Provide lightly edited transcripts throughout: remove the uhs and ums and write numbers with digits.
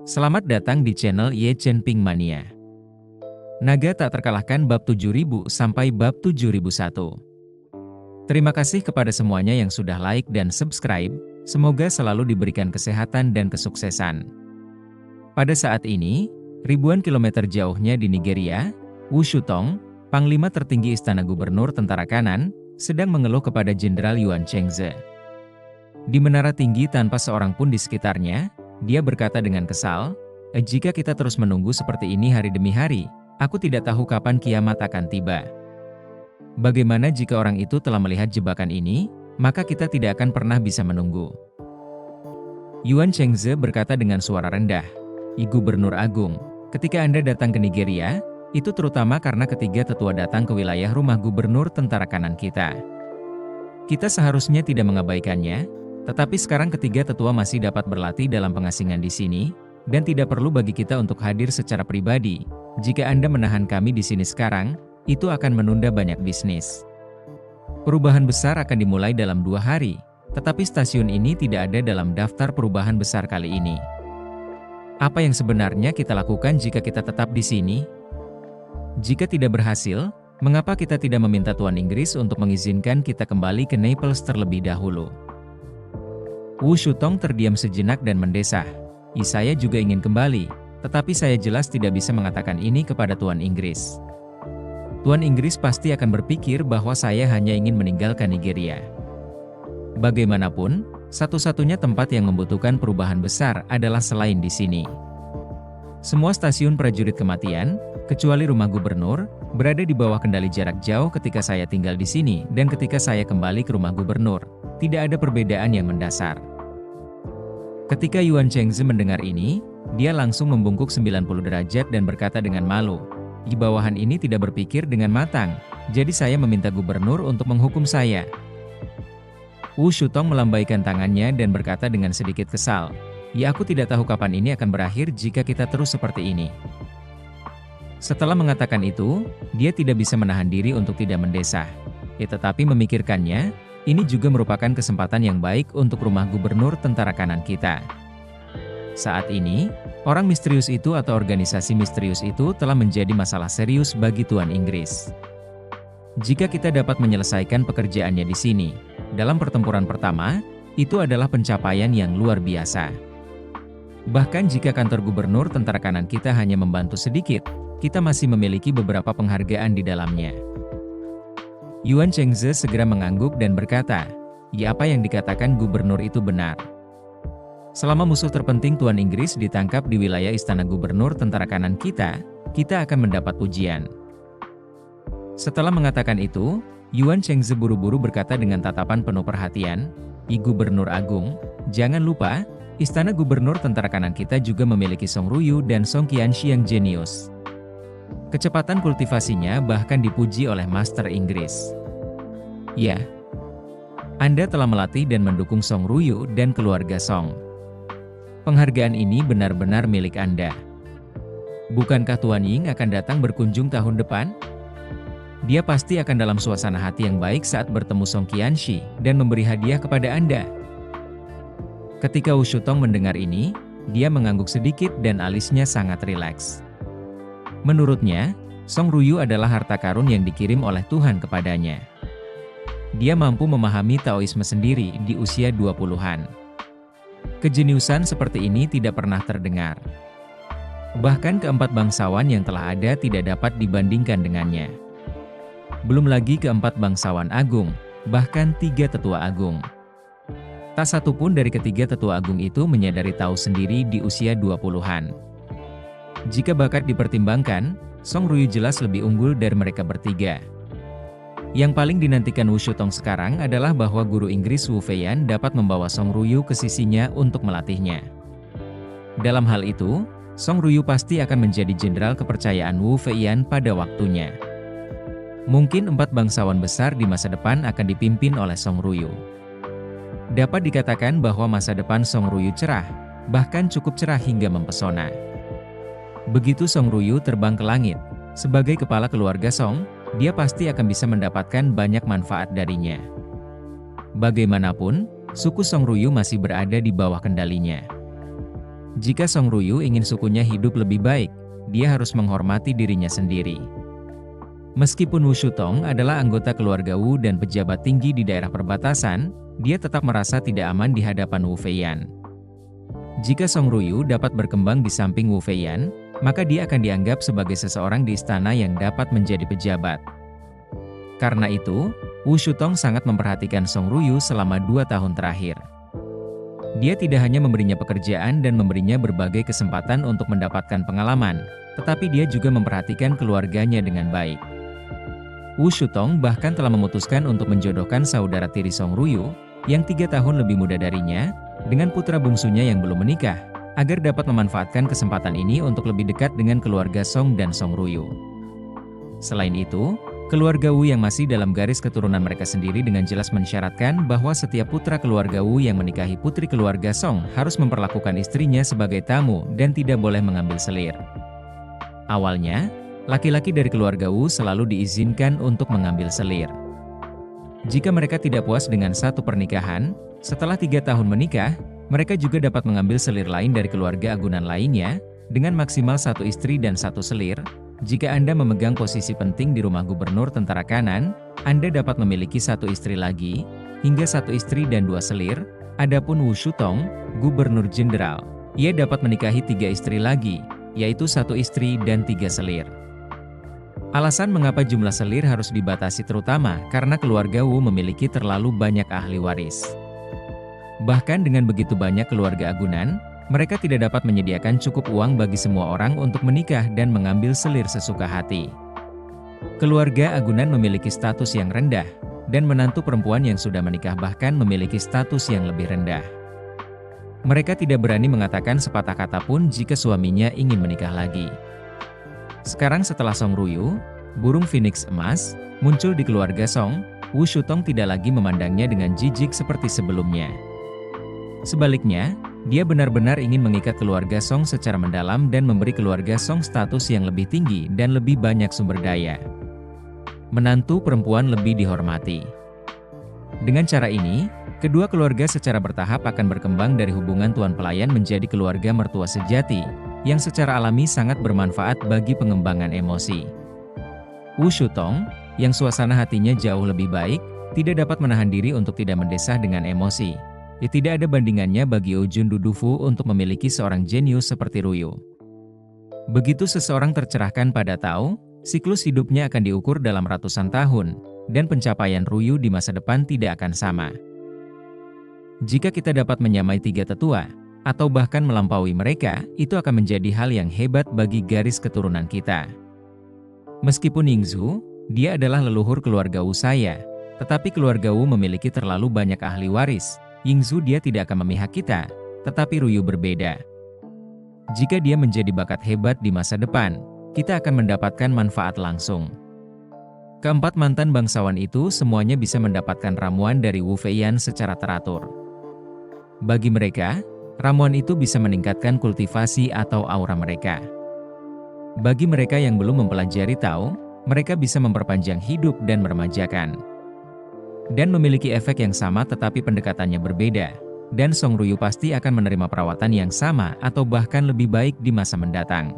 Selamat datang di channel Ye Chen Ping Mania. Naga tak terkalahkan bab 7000 sampai bab 7001. Terima kasih kepada semuanya yang sudah like dan subscribe, semoga selalu diberikan kesehatan dan kesuksesan. Pada saat ini, ribuan kilometer jauhnya di Nigeria, Wu Shutong, Panglima tertinggi Istana Gubernur Tentara Kanan, sedang mengeluh kepada Jenderal Yuan Chengze. Di menara tinggi tanpa seorang pun di sekitarnya, dia berkata dengan kesal, "Jika kita terus menunggu seperti ini hari demi hari, aku tidak tahu kapan kiamat akan tiba. Bagaimana jika orang itu telah melihat jebakan ini, maka kita tidak akan pernah bisa menunggu." Yuan Chengze berkata dengan suara rendah, "Gubernur Agung, ketika Anda datang ke Nigeria, itu terutama karena ketiga tetua datang ke wilayah rumah gubernur tentara kanan kita. Kita seharusnya tidak mengabaikannya, tetapi sekarang ketiga tetua masih dapat berlatih dalam pengasingan di sini, dan tidak perlu bagi kita untuk hadir secara pribadi. Jika Anda menahan kami di sini sekarang, itu akan menunda banyak bisnis. Perubahan besar akan dimulai dalam 2 hari, tetapi stasiun ini tidak ada dalam daftar perubahan besar kali ini. Apa yang sebenarnya kita lakukan jika kita tetap di sini? Jika tidak berhasil, mengapa kita tidak meminta Tuan Inggris untuk mengizinkan kita kembali ke Naples terlebih dahulu?" Wu Shutong terdiam sejenak dan mendesah, "Saya juga ingin kembali, tetapi saya jelas tidak bisa mengatakan ini kepada Tuan Inggris. Tuan Inggris pasti akan berpikir bahwa saya hanya ingin meninggalkan Nigeria. Bagaimanapun, satu-satunya tempat yang membutuhkan perubahan besar adalah selain di sini. Semua stasiun prajurit kematian, kecuali rumah gubernur, berada di bawah kendali jarak jauh ketika saya tinggal di sini dan ketika saya kembali ke rumah gubernur. Tidak ada perbedaan yang mendasar." Ketika Yuan Chengze mendengar ini, dia langsung membungkuk 90 derajat dan berkata dengan malu, "Di bawahan ini tidak berpikir dengan matang, jadi saya meminta gubernur untuk menghukum saya." Wu Shutong melambaikan tangannya dan berkata dengan sedikit kesal, "Ya, aku tidak tahu kapan ini akan berakhir jika kita terus seperti ini." Setelah mengatakan itu, dia tidak bisa menahan diri untuk tidak mendesah. Tetapi memikirkannya, ini juga merupakan kesempatan yang baik untuk rumah gubernur tentara kanan kita. Saat ini, orang misterius itu atau organisasi misterius itu telah menjadi masalah serius bagi Tuan Inggris. Jika kita dapat menyelesaikan pekerjaannya di sini, dalam pertempuran pertama, itu adalah pencapaian yang luar biasa. Bahkan jika kantor gubernur tentara kanan kita hanya membantu sedikit, kita masih memiliki beberapa penghargaan di dalamnya. Yuan Chengze segera mengangguk dan berkata, "Ya, apa yang dikatakan gubernur itu benar. Selama musuh terpenting Tuan Inggris ditangkap di wilayah istana gubernur tentara kanan kita, kita akan mendapat pujian." Setelah mengatakan itu, Yuan Chengze buru-buru berkata dengan tatapan penuh perhatian, "Gubernur Agung, jangan lupa, istana gubernur tentara kanan kita juga memiliki Song Ruyu dan Song Qianxi yang jenius. Kecepatan kultivasinya bahkan dipuji oleh Master Inggris. Ya, Anda telah melatih dan mendukung Song Ruyu dan keluarga Song. Penghargaan ini benar-benar milik Anda. Bukankah Tuan Ying akan datang berkunjung tahun depan? Dia pasti akan dalam suasana hati yang baik saat bertemu Song Qianxi dan memberi hadiah kepada Anda." Ketika Wu Shutong mendengar ini, dia mengangguk sedikit dan alisnya sangat rileks. Menurutnya, Song Ruyu adalah harta karun yang dikirim oleh Tuhan kepadanya. Dia mampu memahami Taoisme sendiri di usia 20-an. Kejeniusan seperti ini tidak pernah terdengar. Bahkan keempat bangsawan yang telah ada tidak dapat dibandingkan dengannya. Belum lagi keempat bangsawan agung, bahkan 3 tetua agung. Tak satu pun dari ketiga tetua agung itu menyadari Tao sendiri di usia 20-an. Jika bakat dipertimbangkan, Song Ruyu jelas lebih unggul dari mereka bertiga. Yang paling dinantikan Wu Shutong sekarang adalah bahwa guru Inggris Wu Feiyan dapat membawa Song Ruyu ke sisinya untuk melatihnya. Dalam hal itu, Song Ruyu pasti akan menjadi jenderal kepercayaan Wu Feiyan pada waktunya. Mungkin 4 bangsawan besar di masa depan akan dipimpin oleh Song Ruyu. Dapat dikatakan bahwa masa depan Song Ruyu cerah, bahkan cukup cerah hingga mempesona. Begitu Song Ruyu terbang ke langit, sebagai kepala keluarga Song, dia pasti akan bisa mendapatkan banyak manfaat darinya. Bagaimanapun, suku Song Ruyu masih berada di bawah kendalinya. Jika Song Ruyu ingin sukunya hidup lebih baik, dia harus menghormati dirinya sendiri. Meskipun Wu Shutong adalah anggota keluarga Wu dan pejabat tinggi di daerah perbatasan, dia tetap merasa tidak aman di hadapan Wu Feiyan. Jika Song Ruyu dapat berkembang di samping Wu Feiyan, maka dia akan dianggap sebagai seseorang di istana yang dapat menjadi pejabat. Karena itu, Wu Shutong sangat memperhatikan Song Ruyu selama 2 tahun terakhir. Dia tidak hanya memberinya pekerjaan dan memberinya berbagai kesempatan untuk mendapatkan pengalaman, tetapi dia juga memperhatikan keluarganya dengan baik. Wu Shutong bahkan telah memutuskan untuk menjodohkan saudara tiri Song Ruyu, yang 3 tahun lebih muda darinya, dengan putra bungsunya yang belum menikah, agar dapat memanfaatkan kesempatan ini untuk lebih dekat dengan keluarga Song dan Song Ruyu. Selain itu, keluarga Wu yang masih dalam garis keturunan mereka sendiri dengan jelas mensyaratkan bahwa setiap putra keluarga Wu yang menikahi putri keluarga Song harus memperlakukan istrinya sebagai tamu dan tidak boleh mengambil selir. Awalnya, laki-laki dari keluarga Wu selalu diizinkan untuk mengambil selir. Jika mereka tidak puas dengan satu pernikahan, setelah 3 tahun menikah, mereka juga dapat mengambil selir lain dari keluarga agunan lainnya, dengan maksimal 1 istri dan 1 selir. Jika Anda memegang posisi penting di rumah gubernur tentara kanan, Anda dapat memiliki 1 istri lagi, hingga 1 istri dan 2 selir. Adapun Wu Shutong, gubernur jenderal, ia dapat menikahi 3 istri lagi, yaitu 1 istri dan 3 selir. Alasan mengapa jumlah selir harus dibatasi terutama karena keluarga Wu memiliki terlalu banyak ahli waris. Bahkan dengan begitu banyak keluarga agunan, mereka tidak dapat menyediakan cukup uang bagi semua orang untuk menikah dan mengambil selir sesuka hati. Keluarga agunan memiliki status yang rendah, dan menantu perempuan yang sudah menikah bahkan memiliki status yang lebih rendah. Mereka tidak berani mengatakan sepatah kata pun jika suaminya ingin menikah lagi. Sekarang setelah Song Ruyu, burung phoenix emas, muncul di keluarga Song, Wu Shutong tidak lagi memandangnya dengan jijik seperti sebelumnya. Sebaliknya, dia benar-benar ingin mengikat keluarga Song secara mendalam dan memberi keluarga Song status yang lebih tinggi dan lebih banyak sumber daya. Menantu perempuan lebih dihormati. Dengan cara ini, kedua keluarga secara bertahap akan berkembang dari hubungan tuan pelayan menjadi keluarga mertua sejati, yang secara alami sangat bermanfaat bagi pengembangan emosi. Wu Shutong, yang suasana hatinya jauh lebih baik, tidak dapat menahan diri untuk tidak mendesah dengan emosi. Tidak ada bandingannya bagi Ujun Dudufu untuk memiliki seorang jenius seperti Ruyu. Begitu seseorang tercerahkan pada Tao, siklus hidupnya akan diukur dalam ratusan tahun, dan pencapaian Ruyu di masa depan tidak akan sama. Jika kita dapat menyamai 3 tetua, atau bahkan melampaui mereka, itu akan menjadi hal yang hebat bagi garis keturunan kita. Meskipun Yingzhu, dia adalah leluhur keluarga Wu saya, tetapi keluarga Wu memiliki terlalu banyak ahli waris. Yingzhu dia tidak akan memihak kita, tetapi Ruyu berbeda. Jika dia menjadi bakat hebat di masa depan, kita akan mendapatkan manfaat langsung. Keempat mantan bangsawan itu semuanya bisa mendapatkan ramuan dari Wu Feiyan secara teratur. Bagi mereka, ramuan itu bisa meningkatkan kultivasi atau aura mereka. Bagi mereka yang belum mempelajari Tao, mereka bisa memperpanjang hidup dan meremajakan. Dan memiliki efek yang sama tetapi pendekatannya berbeda. Dan Song Ruyu pasti akan menerima perawatan yang sama atau bahkan lebih baik di masa mendatang.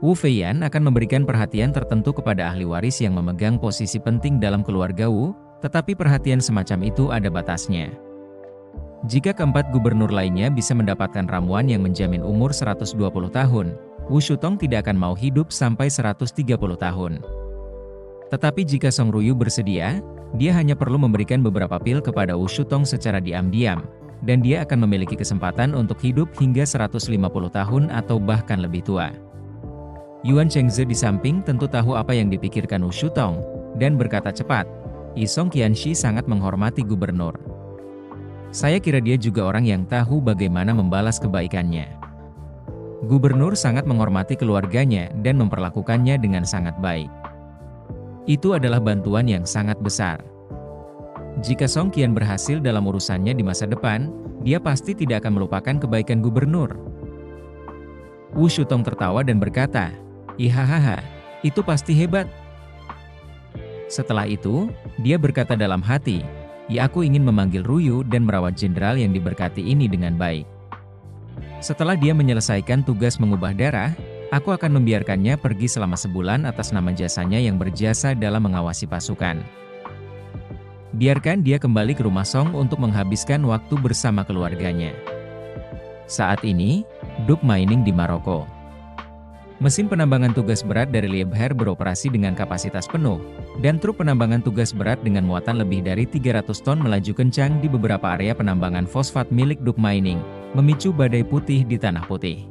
Wu Feiyan akan memberikan perhatian tertentu kepada ahli waris yang memegang posisi penting dalam keluarga Wu, tetapi perhatian semacam itu ada batasnya. Jika keempat gubernur lainnya bisa mendapatkan ramuan yang menjamin umur 120 tahun, Wu Shutong tidak akan mau hidup sampai 130 tahun. Tetapi jika Song Ruyu bersedia, dia hanya perlu memberikan beberapa pil kepada Wu Shutong secara diam-diam, dan dia akan memiliki kesempatan untuk hidup hingga 150 tahun atau bahkan lebih tua. Yuan Chengze di samping tentu tahu apa yang dipikirkan Wu Shutong, dan berkata cepat, "Yi Song Qianxi sangat menghormati gubernur. Saya kira dia juga orang yang tahu bagaimana membalas kebaikannya. Gubernur sangat menghormati keluarganya dan memperlakukannya dengan sangat baik. Itu adalah bantuan yang sangat besar. Jika Song Qian berhasil dalam urusannya di masa depan, dia pasti tidak akan melupakan kebaikan gubernur." Wu Shutong tertawa dan berkata, "Ihahaha, itu pasti hebat." Setelah itu, dia berkata dalam hati, "Ya, aku ingin memanggil Ruyu dan merawat jenderal yang diberkati ini dengan baik." Setelah dia menyelesaikan tugas mengubah darah, aku akan membiarkannya pergi selama sebulan atas nama jasanya yang berjasa dalam mengawasi pasukan. Biarkan dia kembali ke rumah Song untuk menghabiskan waktu bersama keluarganya. Saat ini, Duk Mining di Maroko. Mesin penambangan tugas berat dari Liebherr beroperasi dengan kapasitas penuh, dan truk penambangan tugas berat dengan muatan lebih dari 300 ton melaju kencang di beberapa area penambangan fosfat milik Duk Mining, memicu badai putih di Tanah Putih.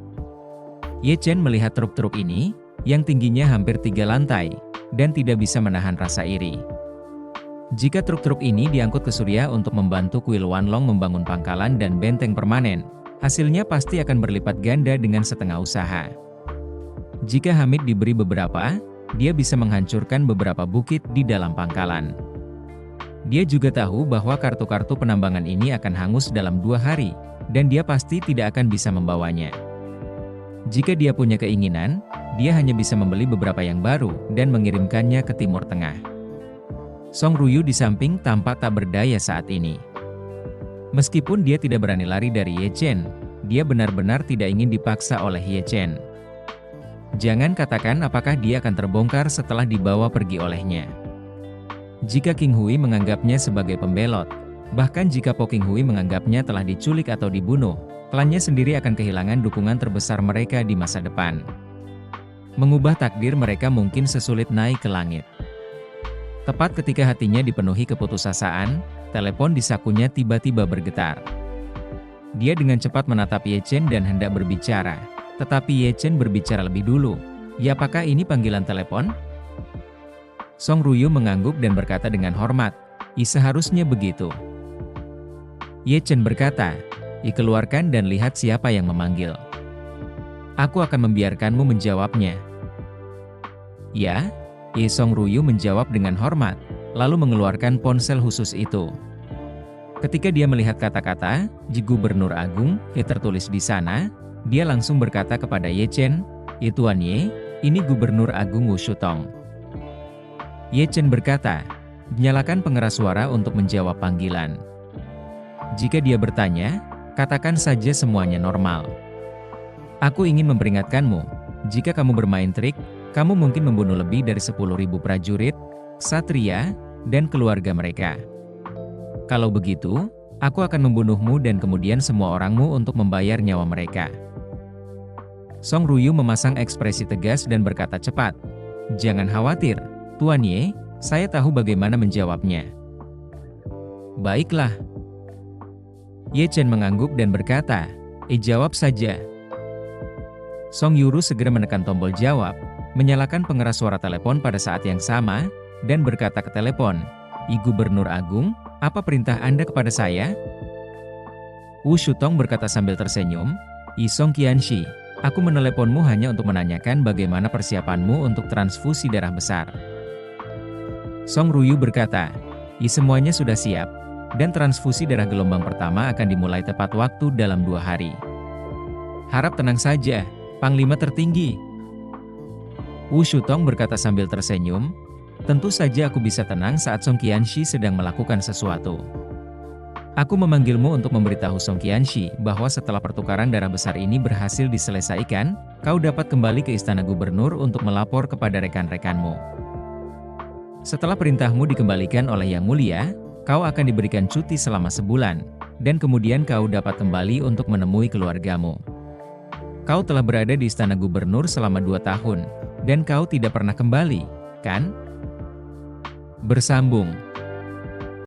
Ye Chen melihat truk-truk ini, yang tingginya hampir 3 lantai, dan tidak bisa menahan rasa iri. Jika truk-truk ini diangkut ke Suriah untuk membantu Kuil Wanlong membangun pangkalan dan benteng permanen, hasilnya pasti akan berlipat ganda dengan setengah usaha. Jika Hamid diberi beberapa, dia bisa menghancurkan beberapa bukit di dalam pangkalan. Dia juga tahu bahwa kartu-kartu penambangan ini akan hangus dalam 2 hari, dan dia pasti tidak akan bisa membawanya. Jika dia punya keinginan, dia hanya bisa membeli beberapa yang baru dan mengirimkannya ke Timur Tengah. Song Ruyu di samping tampak tak berdaya saat ini. Meskipun dia tidak berani lari dari Ye Chen, dia benar-benar tidak ingin dipaksa oleh Ye Chen. Jangan katakan apakah dia akan terbongkar setelah dibawa pergi olehnya. Jika King Hui menganggapnya sebagai pembelot, bahkan jika Po King Hui menganggapnya telah diculik atau dibunuh, klannya sendiri akan kehilangan dukungan terbesar mereka di masa depan. Mengubah takdir mereka mungkin sesulit naik ke langit. Tepat ketika hatinya dipenuhi keputusasaan, telepon di sakunya tiba-tiba bergetar. Dia dengan cepat menatap Ye Chen dan hendak berbicara. Tetapi Ye Chen berbicara lebih dulu. Ya, apakah ini panggilan telepon? Song Ruyu mengangguk dan berkata dengan hormat, seharusnya begitu. Ye Chen berkata, keluarkan dan lihat siapa yang memanggil. Aku akan membiarkanmu menjawabnya. Ya, Song Ruyu menjawab dengan hormat, lalu mengeluarkan ponsel khusus itu. Ketika dia melihat kata-kata, Gubernur Agung, tertulis di sana, dia langsung berkata kepada Ye Chen, Tuan Ye, ini Gubernur Agung Wu Shutong. Ye Chen berkata, nyalakan pengeras suara untuk menjawab panggilan. Jika dia bertanya, katakan saja semuanya normal. Aku ingin memperingatkanmu, jika kamu bermain trik, kamu mungkin membunuh lebih dari 10.000 prajurit, ksatria, dan keluarga mereka. Kalau begitu, aku akan membunuhmu dan kemudian semua orangmu untuk membayar nyawa mereka. Song Ruyu memasang ekspresi tegas dan berkata cepat, jangan khawatir, Tuan Ye, saya tahu bagaimana menjawabnya. Baiklah. Ye Chen mengangguk dan berkata, jawab saja. Song Yuru segera menekan tombol jawab, menyalakan pengeras suara telepon pada saat yang sama, dan berkata ke telepon, Gubernur Agung, apa perintah Anda kepada saya? Wu Shutong berkata sambil tersenyum, Song Qianxi, aku meneleponmu hanya untuk menanyakan bagaimana persiapanmu untuk transfusi darah besar. Song Ruyu berkata, semuanya sudah siap, dan transfusi darah gelombang pertama akan dimulai tepat waktu dalam 2 hari. Harap tenang saja, Panglima tertinggi. Wu Shutong berkata sambil tersenyum, tentu saja aku bisa tenang saat Song Qianxi sedang melakukan sesuatu. Aku memanggilmu untuk memberitahu Song Qianxi bahwa setelah pertukaran darah besar ini berhasil diselesaikan, kau dapat kembali ke Istana Gubernur untuk melapor kepada rekan-rekanmu. Setelah perintahmu dikembalikan oleh Yang Mulia, kau akan diberikan cuti selama sebulan, dan kemudian kau dapat kembali untuk menemui keluargamu. Kau telah berada di Istana Gubernur selama 2 tahun, dan kau tidak pernah kembali, kan? Bersambung.